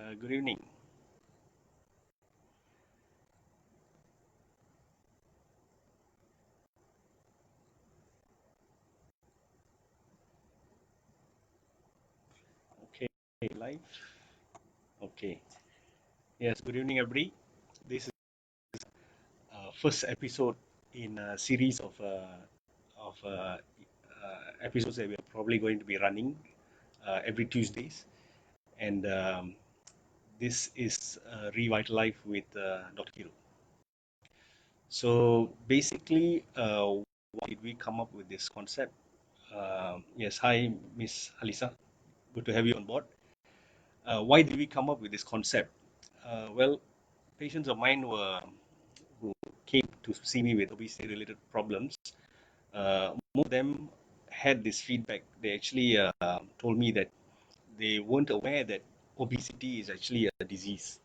Good evening. Okay, live. Okay. Yes, good evening, everybody. This is first episode in a series of episodes that we are probably going to be running every Tuesdays, and this is RevitaLive with Dr. Kiru. So basically, why did we come up with this concept? Yes, hi, Miss Halisa. Good to have you on board. Why did we come up with this concept? Well, patients of mine who came to see me with obesity-related problems. Most of them had this feedback. They actually told me that they weren't aware that obesity is actually a disease.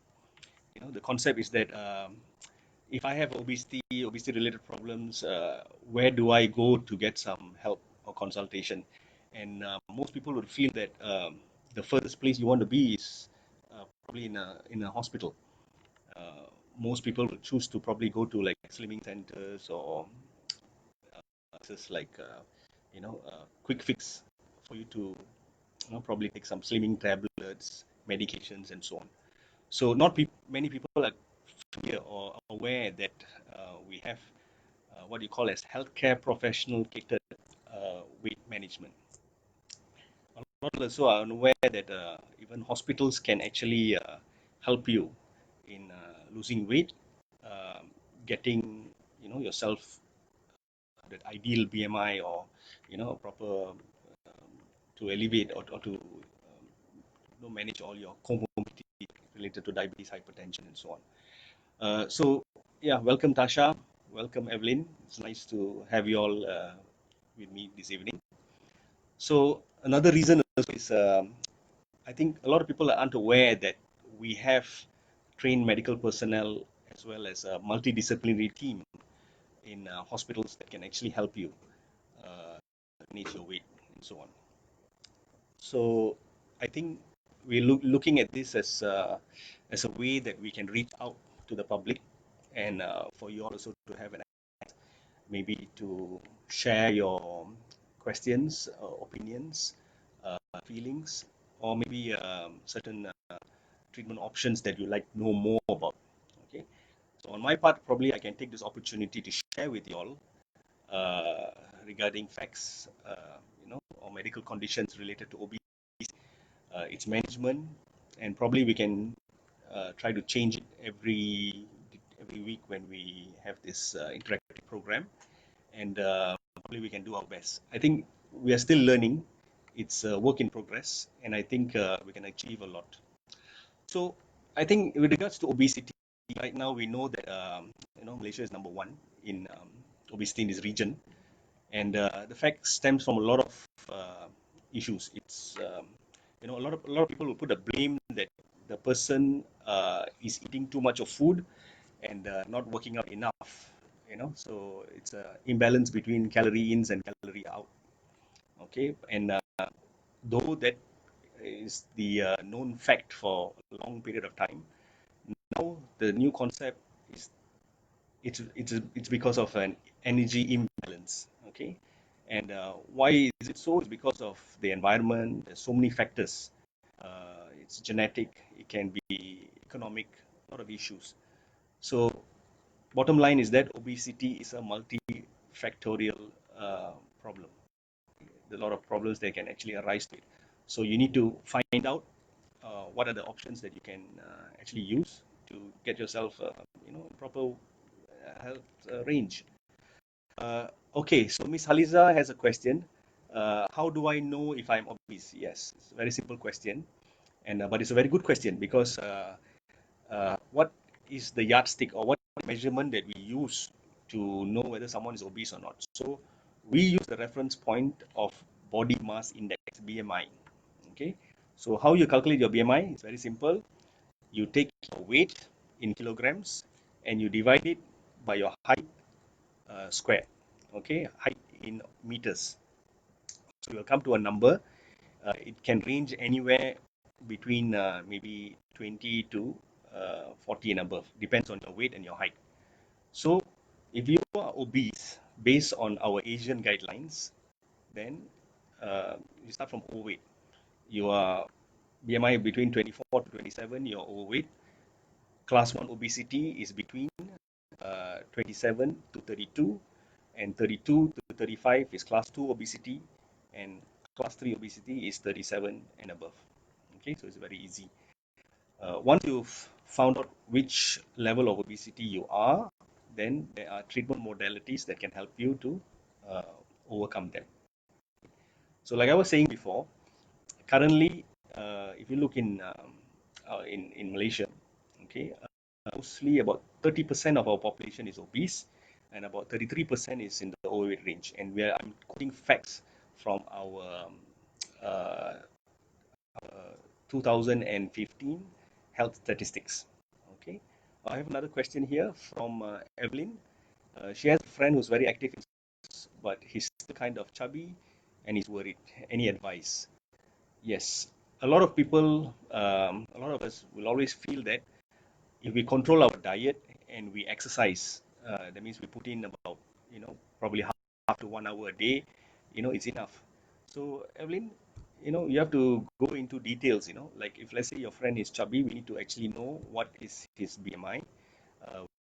The concept is that if I have obesity-related problems, where do I go to get some help or consultation? And most people would feel that the furthest place you want to be is probably in a hospital. Most people will choose to probably go to like slimming centers or just like quick fix for you to probably take some slimming tablets, medications, and so on. So not many people are familiar or aware that we have what you call as healthcare professional catered weight management. A lot also are unaware that even hospitals can actually help you in losing weight, getting yourself that ideal BMI or proper to elevate or to manage all your comorbidity related to diabetes, hypertension, and so on. So yeah, welcome Tasha, welcome Evelyn. It's nice to have you all with me this evening. So another reason is I think a lot of people aren't aware that we have trained medical personnel as well as a multidisciplinary team in hospitals that can actually help you manage your weight and so on. So I think we're looking at this as a way that we can reach out to the public and for you also to have an maybe to share your questions, opinions, feelings, or maybe certain treatment options that you like to know more about. Okay, so on my part, probably I can take this opportunity to share with you all uh, regarding facts, or medical conditions related to obesity, its management, and probably we can try to change it every week when we have this interactive program, and probably we can do our best. I think we are still learning. It's a work in progress, and I think we can achieve a lot. So I think with regards to obesity, right now we know that Malaysia is number one in obesity in this region, and the fact stems from a lot of issues. It's a lot of people will put the blame that the person is eating too much of food and not working out enough. So it's a imbalance between calorie ins and calorie out. Okay, and though that is the known fact for a long period of time, now the new concept is it's because of an energy imbalance. Okay, and why is it so? It's because of the environment. There's so many factors. It's genetic. It can be economic. A lot of issues. So bottom line is that obesity is a multifactorial problem. There are a lot of problems that can actually arise to it. So you need to find out what are the options that you can actually use to get yourself, proper health range. Okay, so Miss Haliza has a question. How do I know if I'm obese? Yes, it's a very simple question, and but it's a very good question because what is the yardstick or what measurement that we use to know whether someone is obese or not? So we use the reference point of body mass index (BMI). Okay, so how you calculate your BMI? It's very simple. You take your weight in kilograms and you divide it by your height square. Okay, height in meters. So you'll come to a number. It can range anywhere between maybe 20 to 40 and above. Depends on your weight and your height. So if you are obese, based on our Asian guidelines, then you start from overweight. You are BMI between 24 to 27, you're overweight. Class 1 obesity is between 27 to 32, and 32 to 35 is class 2 obesity, and class 3 obesity is 37 and above. Okay, so it's very easy. Once you've found out which level of obesity you are, then there are treatment modalities that can help you to uh, overcome them. So like I was saying before, currently, if you look in Malaysia, okay, mostly about 30% of our population is obese, and about 33% is in the overweight range. And I'm quoting facts from our uh, 2015 health statistics. Okay, I have another question here from Evelyn. She has a friend who's very active in sports, but he's still kind of chubby and he's worried. Any advice? Yes, a lot of people, a lot of us will always feel that if we control our diet and we exercise, that means we put in about, probably half to 1 hour a day, it's enough. So, Evelyn, you have to go into details, like if let's say your friend is chubby, we need to actually know what is his BMI,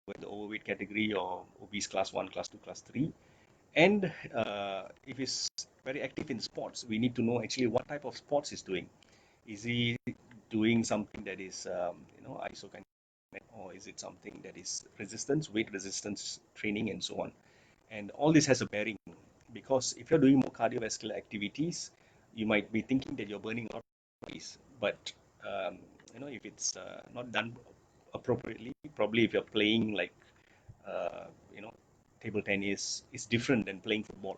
whether overweight category or obese class 1, class 2, class 3. And if he's very active in sports, we need to know actually what type of sports he's doing. Is he doing something that is, isokinetic, or is it something that is resistance, weight resistance training, and so on? And all this has a bearing, because if you're doing more cardiovascular activities, you might be thinking that you're burning a lot of calories, but if it's not done appropriately, probably if you're playing like uh, you know table tennis, is different than playing football.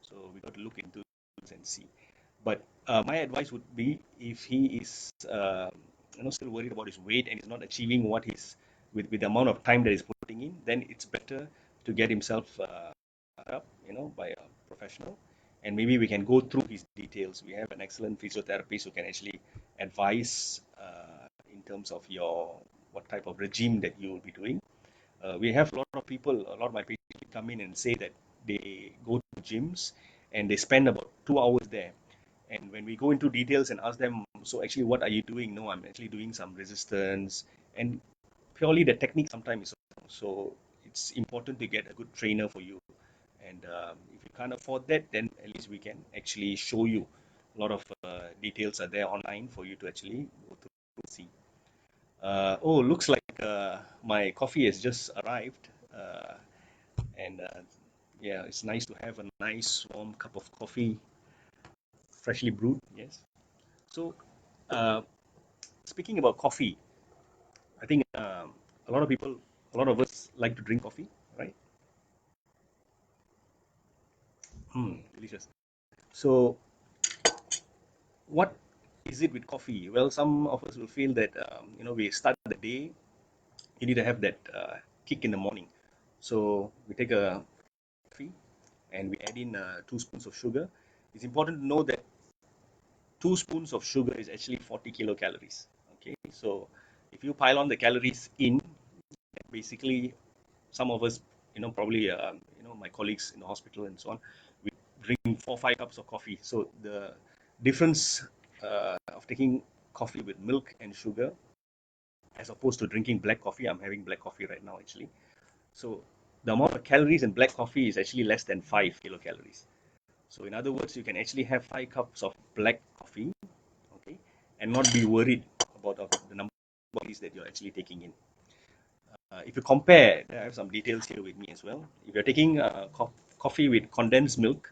So we got to look into this and see. But my advice would be, if he is still worried about his weight and is not achieving what he's with the amount of time that he's putting in, then it's better to get himself up, by a professional, and maybe we can go through his details. We have an excellent physiotherapist who can actually advise in terms of what type of regime that you will be doing. We have a lot of my patients come in and say that they go to gyms and they spend about 2 hours there. And when we go into details and ask them, so actually, what are you doing? No, I'm actually doing some resistance, and purely the technique sometimes is wrong. So it's important to get a good trainer for you. And if you can't afford that, then at least we can actually show you a lot of details are there online for you to actually go through and see. Oh, looks like my coffee has just arrived. And yeah, it's nice to have a nice warm cup of coffee, freshly brewed. Yes. So, uh, speaking about coffee, I think a lot of us like to drink coffee, right? Delicious. So, what is it with coffee? Well, some of us will feel that we start the day, you need to have that kick in the morning. So we take a coffee and we add in 2 spoons of sugar. It's important to know that 2 spoons of sugar is actually 40 kilocalories. Okay, so if you pile on the calories in, basically, some of us, probably, my colleagues in the hospital and so on, we drink 4 or 5 cups of coffee. So the difference of taking coffee with milk and sugar, as opposed to drinking black coffee, I'm having black coffee right now actually. So the amount of calories in black coffee is actually less than 5 kilocalories. So in other words, you can actually have 5 cups of black coffee, okay, and not be worried about the number of calories that you're actually taking in. If you compare, I have some details here with me as well. If you're taking coffee with condensed milk,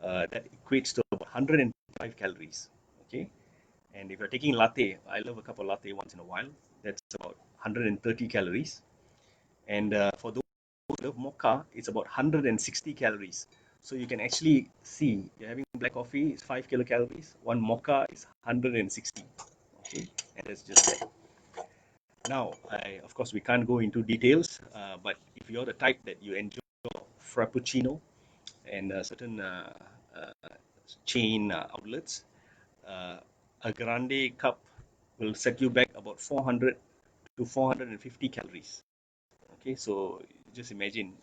that equates to about 105 calories, okay. And if you're taking latte, I love a cup of latte once in a while, that's about 130 calories. And for those who love mocha, it's about 160 calories. So you can actually see, you're having black coffee is 5 kilocalories, one mocha is 160. Okay, and that's just that. Now, of course, we can't go into details, but if you're the type that you enjoy Frappuccino and certain chain outlets, a grande cup will set you back about 400 to 450 calories. Okay, so just imagine,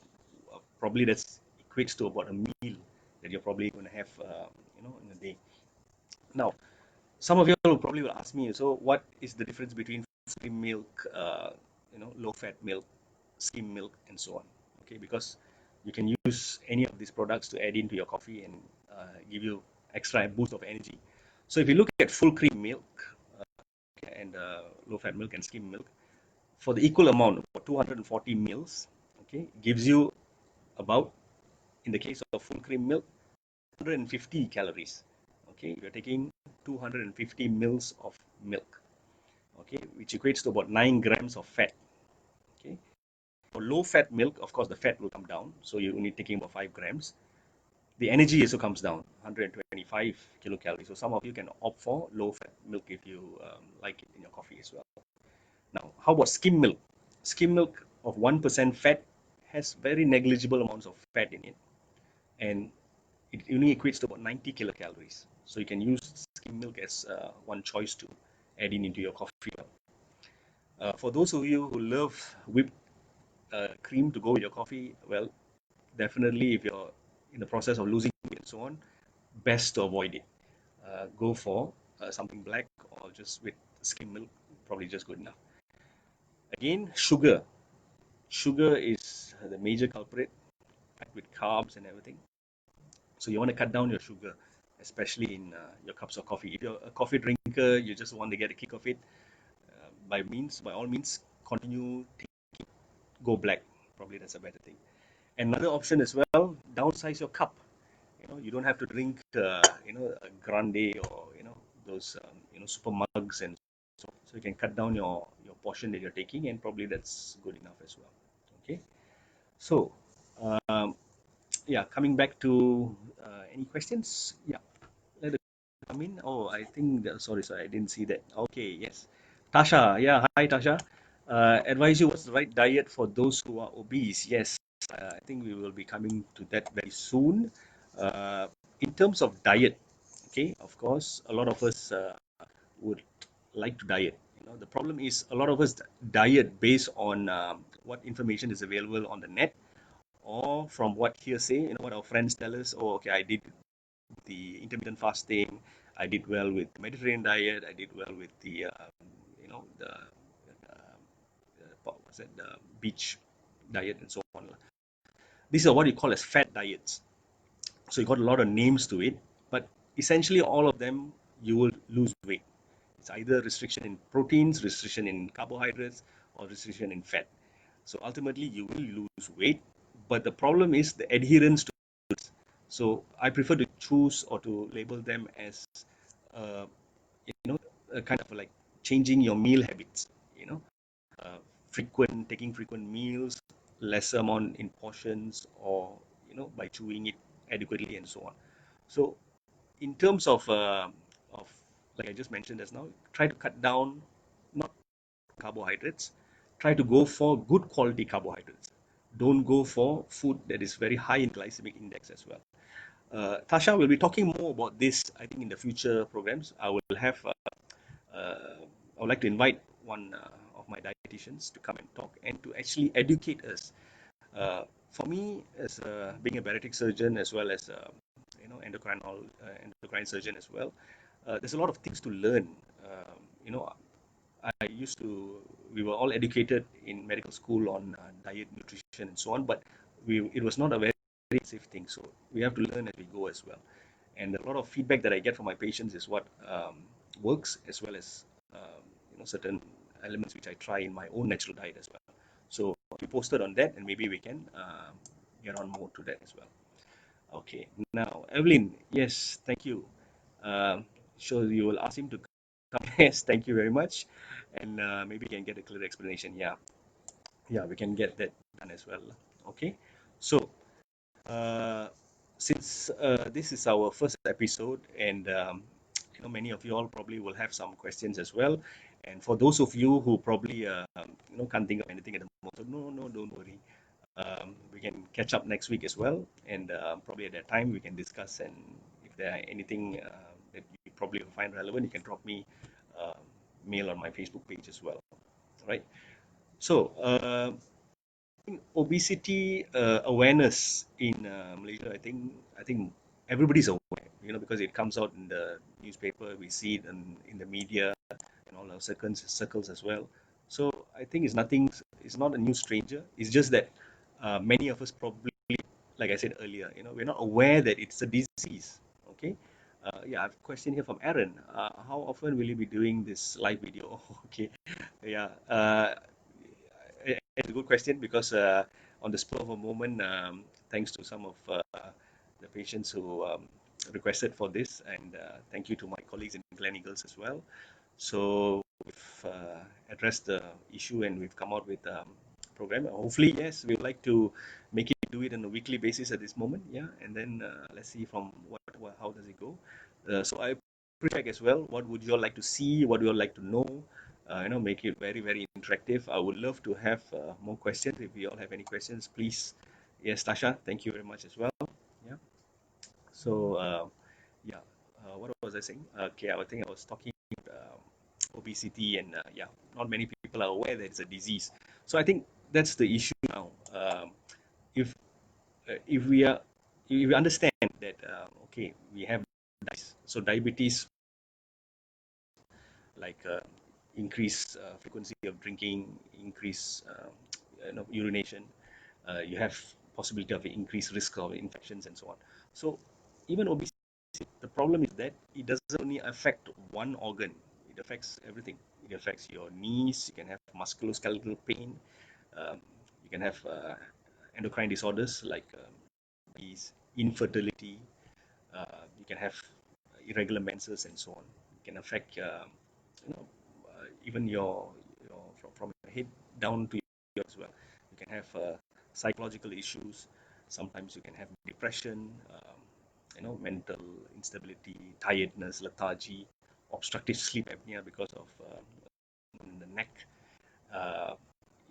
probably that's equates to about a meal that you're probably going to have, in a day. Now, some of you will probably will ask me, so what is the difference between skim milk, low-fat milk, skim milk, and so on? Okay, because you can use any of these products to add into your coffee and give you extra boost of energy. So if you look at full cream milk and low-fat milk and skim milk, for the equal amount, about 240 mils, okay, gives you about, in the case of full cream milk, 150 calories. Okay, you're taking 250 mils of milk, okay, which equates to about 9 grams of fat. Okay, for low fat milk, of course, the fat will come down, so you're only taking about 5 grams. The energy also comes down, 125 kilocalories. So some of you can opt for low fat milk if you like it in your coffee as well. Now, how about skim milk? Skim milk of 1% fat has very negligible amounts of fat in it, and it only equates to about 90 kilocalories. So you can use skim milk as one choice to add into your coffee. For those of you who love whipped cream to go with your coffee, well, definitely if you're in the process of losing weight and so on, best to avoid it. Go for something black or just with skim milk, probably just good enough. Again, sugar. Sugar is the major culprit, packed with carbs and everything. So you want to cut down your sugar, especially in your cups of coffee. If you're a coffee drinker, you just want to get a kick of it, by all means, continue, go black. Probably that's a better thing. Another option as well, downsize your cup. You don't have to drink, a grande or, those, super mugs and so you can cut down your portion that you're taking, and probably that's good enough as well. Okay. So, um, yeah, coming back to any questions? Yeah, let it come in. Oh, I think sorry, I didn't see that. Okay, yes. Tasha, yeah, hi Tasha. Advise you what's the right diet for those who are obese. Yes, I think we will be coming to that very soon. Uh, in terms of diet, okay, of course, a lot of us would like to diet. The problem is a lot of us diet based on what information is available on the net, or from what hearsay, what our friends tell us. Oh, okay, I did the intermittent fasting, I did well with the Mediterranean diet, I did well with the, the, what was it, the beach diet and so on. These are what you call as fat diets. So you got a lot of names to it, but essentially all of them, you will lose weight. It's either restriction in proteins, restriction in carbohydrates, or restriction in fat. So ultimately, you will lose weight, but the problem is the adherence to it. So I prefer to choose or to label them as, uh, a kind of like changing your meal habits. You know, uh, taking frequent meals, lesser amount in portions, or by chewing it adequately and so on. So in terms of like I just mentioned just now, try to cut down, not carbohydrates. Try to go for good quality carbohydrates. Don't go for food that is very high in glycemic index as well. Tasha will be talking more about this, I think, in the future programs. I would like to invite one of my dietitians to come and talk and to actually educate us. For me, as being a bariatric surgeon as well as endocrine surgeon as well, there's a lot of things to learn. You know, I used to, we were all educated in medical school on diet, nutrition, and so on, but it was not a very safe thing. So we have to learn as we go as well. And a lot of feedback that I get from my patients is what works, as well as certain elements which I try in my own natural diet as well. So we posted on that, and maybe we can get on more to that as well. Okay, now Evelyn, yes, thank you. So you will ask him to come. Yes, thank you very much, and maybe you can get a clear explanation. Yeah, yeah, we can get that done as well. Okay, so uh, since this is our first episode, and many of you all probably will have some questions as well. And for those of you who probably can't think of anything at the moment, so no, don't worry. We can catch up next week as well, and probably at that time we can discuss. And if there are anything that you probably find relevant, you can drop me mail on my Facebook page as well, right? So obesity awareness in Malaysia, I think everybody's aware, because it comes out in the newspaper, we see it in the media, and all our circles as well. So I think it's not a new stranger. It's just that many of us probably, like I said earlier, we're not aware that it's a disease. Okay. Yeah, I have a question here from Aaron. How often will you be doing this live video? Okay. Yeah. It's a good question because on the spur of a moment, thanks to some of the patients who requested for this, and thank you to my colleagues in Gleneagles as well. So we've addressed the issue and we've come out with a program. Hopefully, yes, we'd like to do it on a weekly basis at this moment. Yeah, and then let's see from how does it go. So I check as well. What would you all like to see? What would you all like to know? Make it very, very interactive. I would love to have more questions. If you all have any questions, please. Yes, Tasha, thank you very much as well. Yeah. So, yeah, what was I saying? Okay, I think I was talking about obesity, and yeah, not many people are aware that it's a disease. So I think that's the issue now. If if we are if we understand that okay, we have diabetes. So diabetes, like increased frequency of drinking, increased urination, you have possibility of increased risk of infections and so on. So even obesity, the problem is that it doesn't only affect one organ, it affects everything. It affects your knees, you can have musculoskeletal pain, you can have endocrine disorders like infertility, you can have irregular menses and so on. It can affect even your from your head down to your as well. You can have psychological issues. Sometimes you can have depression, mental instability, tiredness, lethargy, obstructive sleep apnea because of the neck. Uh,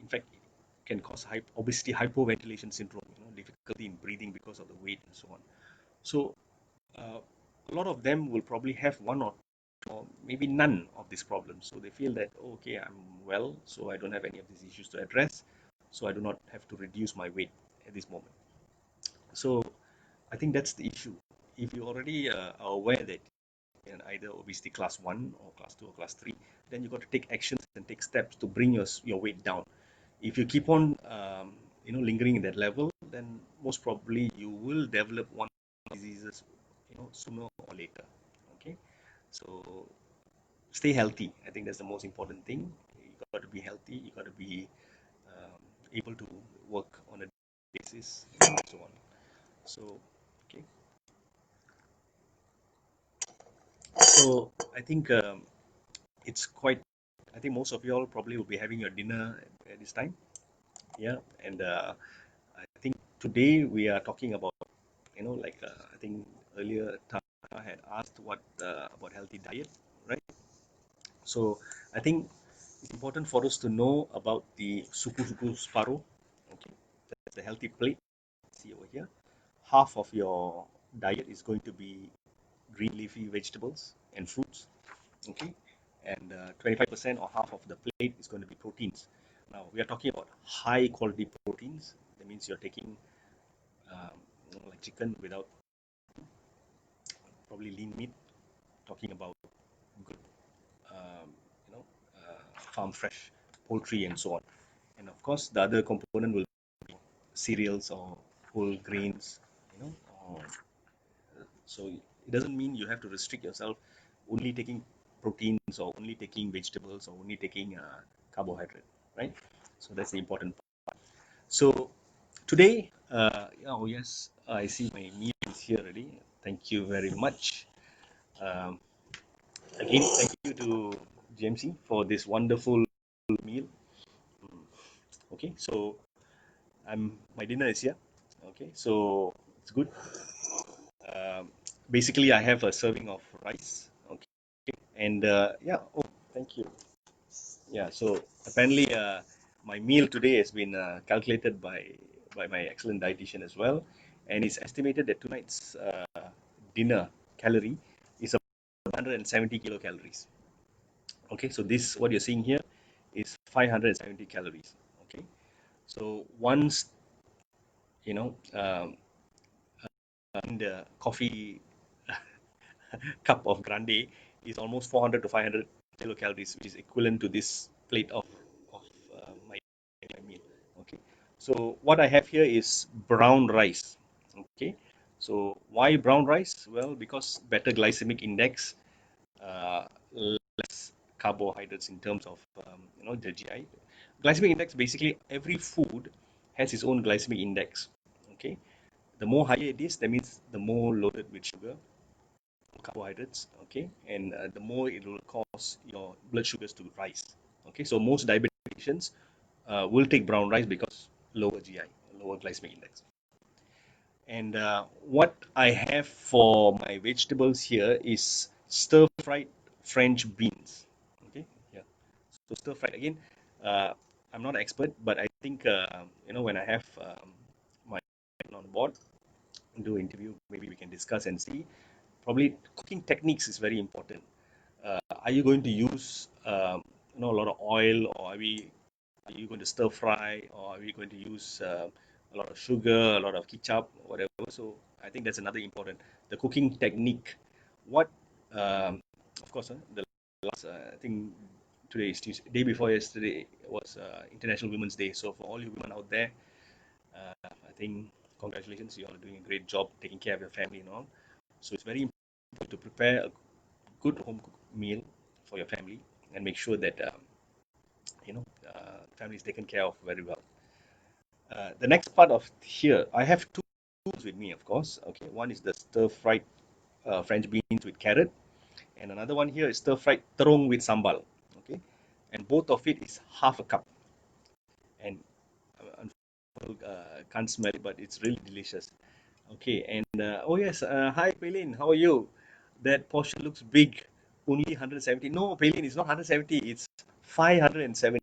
in fact, it can cause obesity hypoventilation syndrome, difficulty in breathing because of the weight and so on. So a lot of them will probably have one or maybe none of these problems. So they feel that, oh, okay, I'm well, so I don't have any of these issues to address, so I do not have to reduce my weight at this moment. So I think that's the issue. If you already are aware that in either obesity class 1 or class 2 or class 3, then you got to take actions and take steps to bring your weight down. If you keep on lingering in that level, then most probably you will develop one of these diseases sooner or later. Okay, so stay healthy. I think that's the most important thing. You got to be healthy. You got to be able to work on a basis and so on. So, okay. So I think it's quite. I think most of you all probably will be having your dinner at this time. Yeah, and I think today we are talking about, like I think earlier Tara had asked what about healthy diet, right? So I think it's important for us to know about the suku separuh. Okay, that's the healthy plate. See over here, half of your diet is going to be green leafy vegetables and fruits. Okay, and 25% or half of the plate is going to be proteins. Now we are talking about high quality proteins. That means you're taking like chicken without probably lean meat. Talking about good, um, farm fresh poultry and so on. And of course, the other component will be cereals or whole grains. Or, so it doesn't mean you have to restrict yourself only taking proteins or only taking vegetables or only taking carbohydrate, right? So that's the important part. So today, oh yes, I see my meal is here already. Thank you very much. Um, Again, thank you to GMC for this wonderful meal. Okay, so my dinner is here. Okay, so it's good. Um, Basically, I have a serving of rice. Okay, and yeah. Oh, thank you. Yeah. So apparently, my meal today has been calculated by my excellent dietitian as well, and it's estimated that tonight's dinner calorie is about 170 kilocalories. Okay, so this, what you're seeing here, is 570 calories. Okay, so once, you know, in the coffee cup of grande is almost 400 to 500 kilocalories, which is equivalent to this plate of my meal. Okay, so what I have here is brown rice. Okay, so why brown rice? Well, because better glycemic index, less carbohydrates in terms of the GI. Glycemic index, basically every food has its own glycemic index. Okay, the more higher it is, that means the more loaded with sugar, carbohydrates. Okay, and the more it will cause your blood sugars to rise. Okay, so most diabetic patients will take brown rice because lower GI, lower glycemic index. And what I have for my vegetables here is stir-fried French beans. Okay, yeah. So stir-fried again. Uh, I'm not an expert, but I think when I have my on board, do interview, maybe we can discuss and see. Probably cooking techniques is very important. Are you going to use a lot of oil, or are you going to stir fry, or are you going to use a lot of sugar, a lot of ketchup, whatever? So I think that's another important. The cooking technique. What, of course, the last, I think today is Tuesday, day before yesterday was International Women's Day. So for all you women out there, I think congratulations, you all are doing a great job taking care of your family and all. So it's very important to prepare a good home cooked meal for your family and make sure that family is taken care of very well. The next part of here, I have two tools with me, of course. Okay, one is the stir-fried French beans with carrot, and another one here is stir-fried terung with sambal. Okay, and both of it is half a cup. And can't smell it, but it's really delicious. Okay, and oh yes, hi Paylin, how are you? That portion looks big, only 170. No, Paylin, it's not 170, it's 570,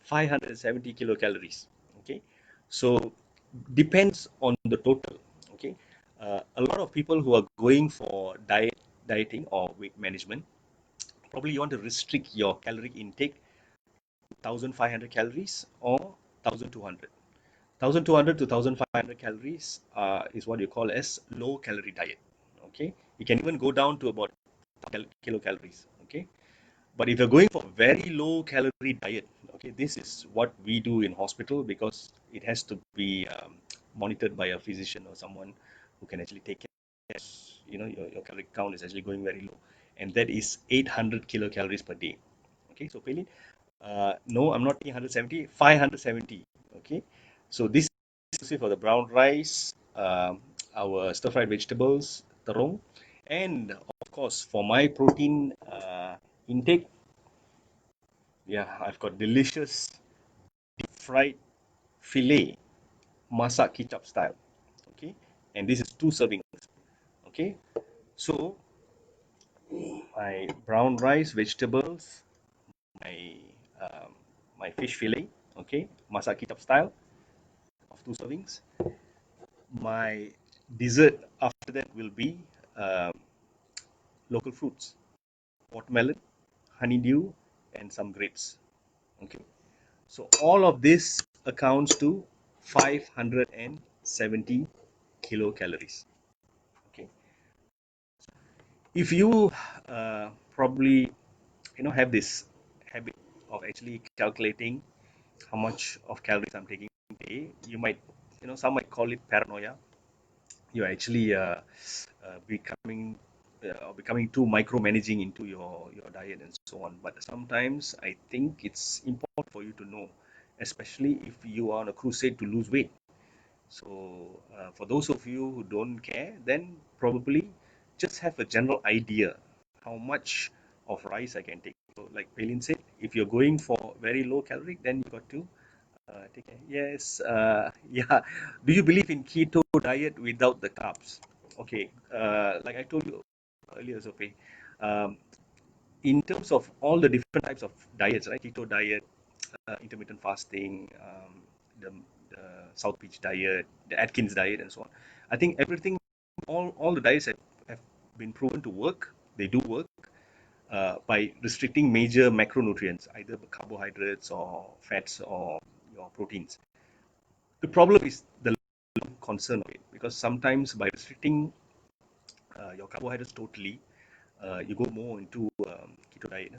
570 kilocalories. Okay, so depends on the total. Okay, a lot of people who are going for dieting or weight management, probably you want to restrict your caloric intake 1,500 calories or 1,200. 1,200 to 1,500 calories is what you call as low calorie diet. Okay, you can even go down to about kilocalories. Okay, but if you're going for very low calorie diet, okay, this is what we do in hospital because it has to be monitored by a physician or someone who can actually take care. Your calorie count is actually going very low, and that is 800 kilocalories per day. Okay, so Pelin, no, I'm not taking 170, 570. Okay, so this is for the brown rice, our stir-fried vegetables, terung, and of course for my protein intake, yeah, I've got delicious deep fried filet, masak kicap style. Okay, and this is 2 servings. Okay, so my brown rice, vegetables, my um, my fish fillet, okay, masak kicap style of 2 servings. My dessert after that will be um, local fruits, watermelon, honeydew, and some grapes. Okay, so all of this accounts to 570 kilocalories. Okay, if you probably have this habit of actually calculating how much of calories I'm taking a day, you might, some might call it paranoia. You're actually becoming too micromanaging into your diet and so on. But sometimes I think it's important for you to know, especially if you are on a crusade to lose weight. So for those of you who don't care, then probably just have a general idea how much of rice I can take. So like Palin said, if you're going for very low calorie, then you got to take care. Yes, yeah. Do you believe in keto diet without the carbs? Okay, like I told you earlier, Sophie, um, in terms of all the different types of diets, right? Keto diet, intermittent fasting, the South Beach diet, the Atkins diet, and so on. I think everything, all the diets have been proven to work. They do work. by restricting major macronutrients, either carbohydrates or fats or your proteins. The problem is the concern of it, because sometimes by restricting your carbohydrates totally, you go more into keto diet.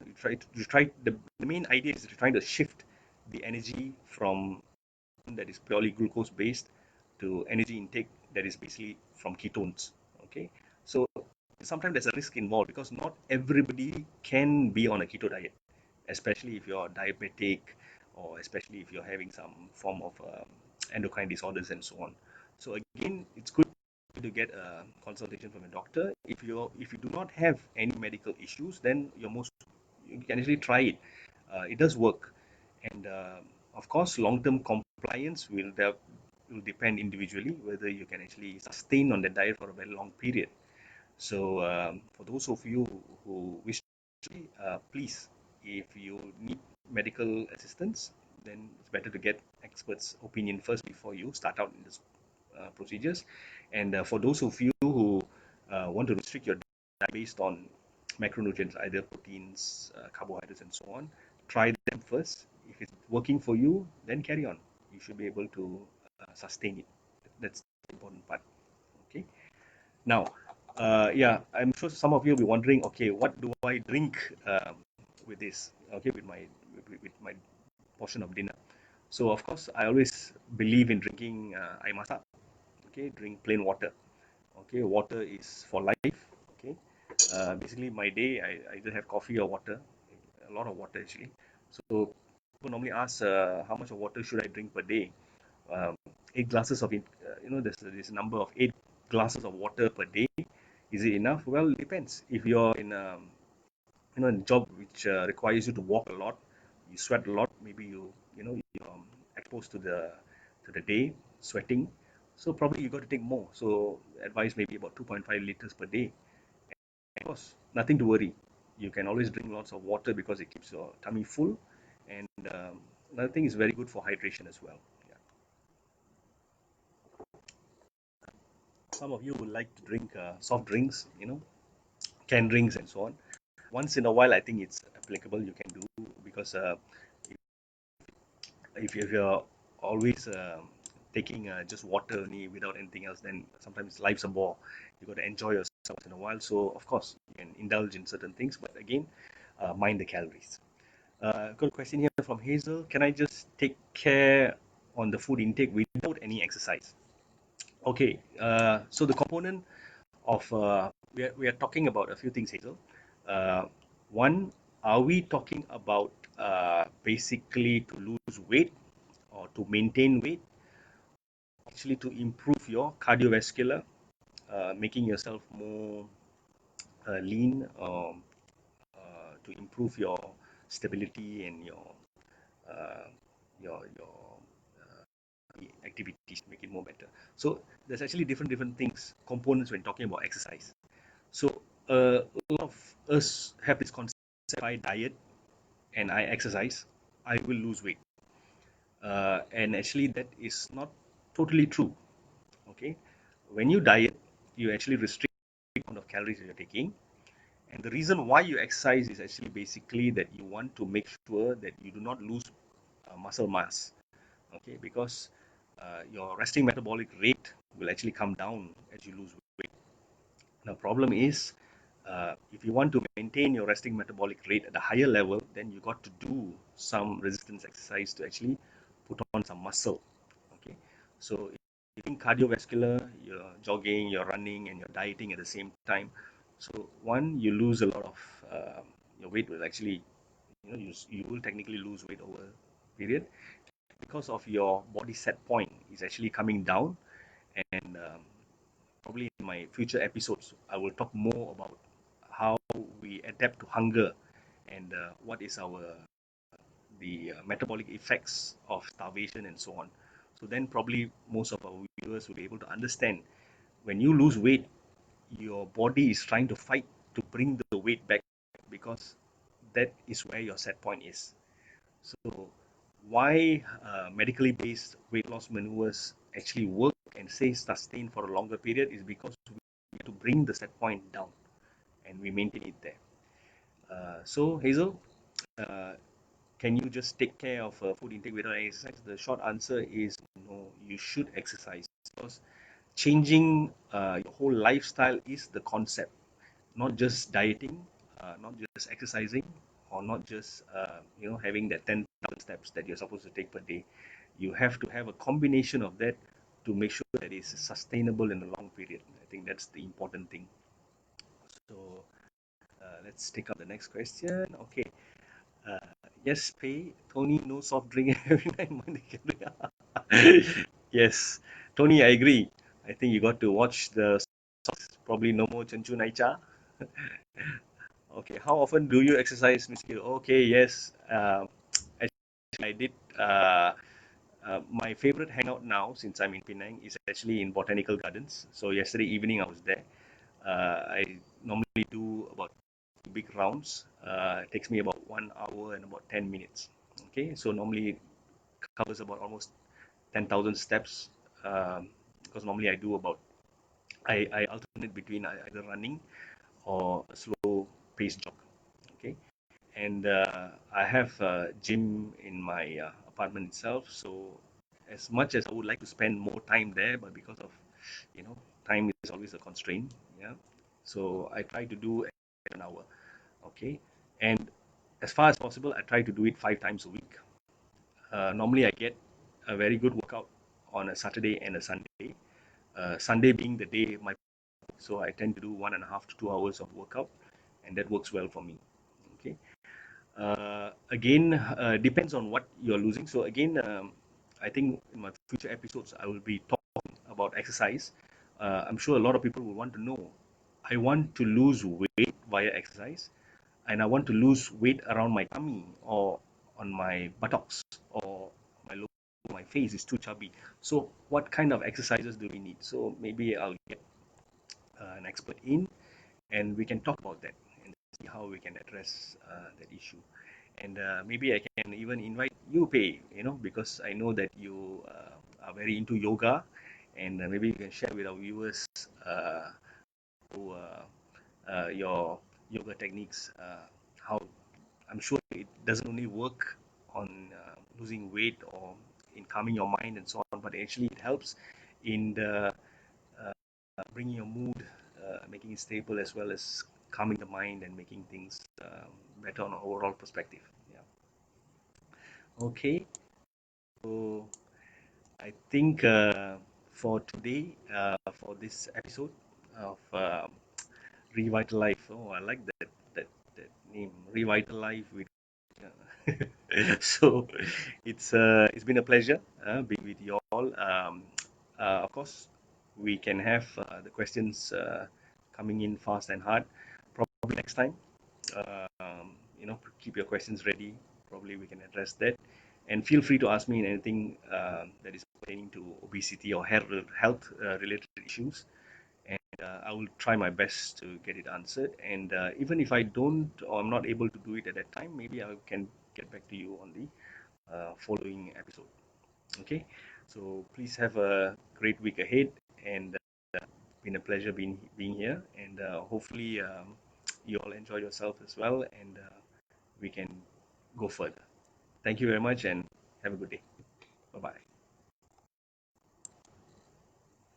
The main idea is trying to shift the energy from that is purely glucose based to energy intake that is basically from ketones. Okay, so sometimes there's a risk involved because not everybody can be on a keto diet, especially if you're diabetic or especially if you're having some form of endocrine disorders and so on. So again, it's good to get a consultation from a doctor. If you do not have any medical issues, then you can actually try it. It does work, and of course, long-term compliance will depend individually whether you can actually sustain on the diet for a very long period. So for those of you who wish to, please, if you need medical assistance, then it's better to get experts' opinion first before you start out in this procedures. And for those of you who want to restrict your diet based on macronutrients, either proteins, carbohydrates, and so on, try them first. If it's working for you, then carry on. You should be able to sustain it. That's the important part. Okay. Now, yeah, I'm sure some of you will be wondering, okay, what do I drink with this? Okay, with my portion of dinner. So of course, I always believe in drinking air masak. Okay, drink plain water. Okay, water is for life. Okay, basically my day I either have coffee or water, a lot of water actually. So people normally ask how much of water should I drink per day? 8 glasses of it, there's this number of 8 glasses of water per day. Is it enough? Well, it depends. If you're in a job which requires you to walk a lot, you sweat a lot, maybe you're exposed to the day, sweating. So probably you got to take more. So advice maybe about 2.5 liters per day. Of course, nothing to worry. You can always drink lots of water because it keeps your tummy full. And another thing is very good for hydration as well. Yeah. Some of you would like to drink soft drinks, canned drinks and so on. Once in a while, I think it's applicable. You can do because if you're always taking just water only without anything else, then sometimes life's a bore. You got to enjoy yourself once in a while. So of course you can indulge in certain things, but again, mind the calories. Got a question here from Hazel. Can I just take care on the food intake without any exercise? Okay, so the component of we are talking about a few things, Hazel. One, are we talking about basically to lose weight or to maintain weight, actually to improve your cardiovascular, making yourself more lean, to improve your stability and uh, your activities, make it more better. So there's actually different things, components when talking about exercise. So a lot of us have this concept: if I diet and I exercise, I will lose weight. And actually, that is not totally true. Okay, when you diet, you actually restrict the amount of calories that you're taking. And the reason why you exercise is actually basically that you want to make sure that you do not lose muscle mass. Okay, because your resting metabolic rate will actually come down as you lose weight. The problem is, if you want to maintain your resting metabolic rate at a higher level, then you got to do some resistance exercise to actually put on some muscle. Okay, so if you're doing cardiovascular, you're jogging, you're running, and you're dieting at the same time. So one, you lose a lot of your weight will actually, you will technically lose weight over a period because of your body set point is actually coming down. And probably in my future episodes, I will talk more about how we adapt to hunger and what is the metabolic effects of starvation and so on. So then probably most of our viewers will be able to understand when you lose weight, your body is trying to fight to bring the weight back because that is where your set point is. So why medically based weight loss maneuvers actually work and stay sustained for a longer period is because we need to bring the set point down and we maintain it there. So Hazel, uh, can you just take care of food intake without exercise? The short answer is no. You should exercise because changing your whole lifestyle is the concept, not just dieting, not just exercising, or not just having that 10,000 steps that you're supposed to take per day. You have to have a combination of that to make sure that it's sustainable in the long period. I think that's the important thing. So let's take up the next question. Okay. Uh, yes, pay. Tony, no soft drink every night. Monday. Yes, Tony, I agree. I think you got to watch the probably no more Chenchu Naicha. Okay, how often do you exercise, Miss Kiru? Okay, yes. Actually, I did. My favorite hangout now, since I'm in Penang, is actually in Botanical Gardens. So yesterday evening I was there. I normally do about big rounds. It takes me about 1 hour and about 10 minutes. Okay, so normally covers about almost 10,000 steps. Because normally I do about I alternate between either running or a slow pace jog. Okay, and I have a gym in my apartment itself. So as much as I would like to spend more time there, but because of time is always a constraint. Yeah, so I try to do an hour. Okay, and as far as possible, I try to do it 5 times a week. Normally, I get a very good workout on a Saturday and a Sunday. Sunday being the day my so I tend to do 1.5 to 2 hours of workout, and that works well for me. Okay. Again, depends on what you're losing. So again, I think in my future episodes, I will be talking about exercise. I'm sure a lot of people will want to know. I want to lose weight via exercise, and I want to lose weight around my tummy or on my buttocks or my face is too chubby. So what kind of exercises do we need? So maybe I'll get an expert in, and we can talk about that and see how we can address that issue. And maybe I can even invite you, Pei, because I know that you are very into yoga, and maybe you can share with our viewers who, your yoga techniques. How I'm sure it doesn't only work on losing weight or in calming your mind and so on, but actually it helps in the bringing your mood, making it stable, as well as calming the mind and making things better on an overall perspective. Yeah. Okay. So I think for today, for this episode of RevitaLive. Oh, I like that name, RevitaLive. With so it's been a pleasure being with you all. Of course, we can have the questions coming in fast and hard. Probably next time, keep your questions ready. Probably we can address that, and feel free to ask me in anything that is pertaining to obesity or health related issues, and I will try my best to get it answered. And even if I don't or I'm not able to do it at that time, maybe I can get back to you on the following episode. Okay, so please have a great week ahead, and been a pleasure being here, and hopefully you all enjoy yourself as well, and we can go further. Thank you very much, and have a good day. Bye bye.